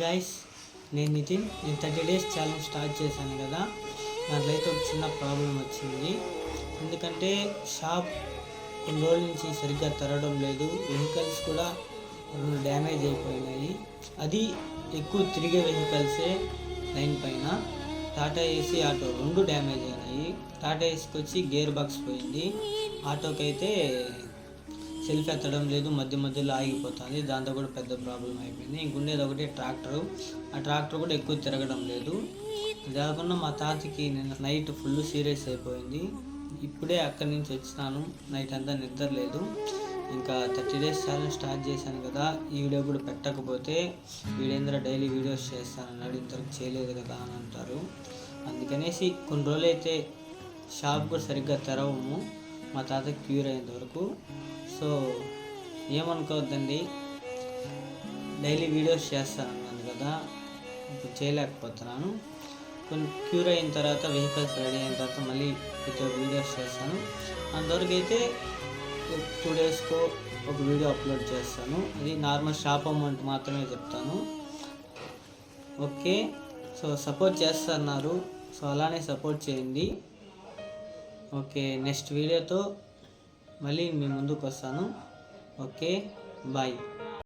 Guys, నేను నితిన్. నేను 30 days challenge start చేశాను కదా. దాంట్లో అయితే ఒక చిన్న ప్రాబ్లం వచ్చింది. ఎందుకంటే షాప్ కొన్ని రోజుల నుంచి సరిగ్గా తెరవడం లేదు. వెహికల్స్ కూడా రెండు డ్యామేజ్ అయిపోయినాయి. అది ఎక్కువ తిరిగే వెహికల్సే లైన్ పైన. టాటా ఏసీ ఆటో రెండు డ్యామేజ్ అయినాయి. టాటా ఏసీకి వచ్చి గేర్ బాక్స్ పోయింది. ఆటోకి అయితే సెల్ఫ్ ఎత్తడం లేదు, మధ్య మధ్యలో ఆగిపోతుంది. దాంతో కూడా పెద్ద ప్రాబ్లం అయిపోయింది. ఇంకుండేది ఒకటి ట్రాక్టరు. ఆ ట్రాక్టర్ కూడా ఎక్కువ తిరగడం లేదు. అది కాకుండా మా తాతకి నిన్న నైట్ ఫుల్ సీరియస్ అయిపోయింది. ఇప్పుడే అక్కడి నుంచి వచ్చినాను. నైట్ అంతా నిద్ర లేదు. ఇంకా 30 days ఛాలెంజ్ స్టార్ట్ చేశాను కదా. ఈ వీడియో కూడా పెట్టకపోతే వీడేంద్ర డైలీ వీడియోస్ చేస్తానన్నాడు, ఇంతవరకు చేయలేదు కదా అని అంటారు. అందుకనేసి కొన్ని రోజులైతే షాప్ కూడా సరిగ్గా తెరవము, మా తాతకి క్యూర్ అయ్యేంత వరకు. సో ఏమనుకోవద్దండి, డైలీ వీడియోస్ చేస్తానన్నాను కదా, ఇప్పుడు చేయలేకపోతున్నాను. కొన్ని క్యూర్ అయిన తర్వాత, వెహికల్స్ రెడీ అయిన తర్వాత మళ్ళీ ప్రతి ఒక్క వీడియోస్ చేస్తాను. అంతవరకు అయితే 2 daysకో ఒక వీడియో అప్లోడ్ చేస్తాను. అది నార్మల్ షాప్ అమౌంట్ మాత్రమే చెప్తాను. ఓకే, సో సపోర్ట్ చేస్తున్నారు, సో అలానే సపోర్ట్ చేయండి. ఓకే, నెక్స్ట్ వీడియోతో మళ్ళీ మీ ముందుకు వస్తాను. Okay, bye.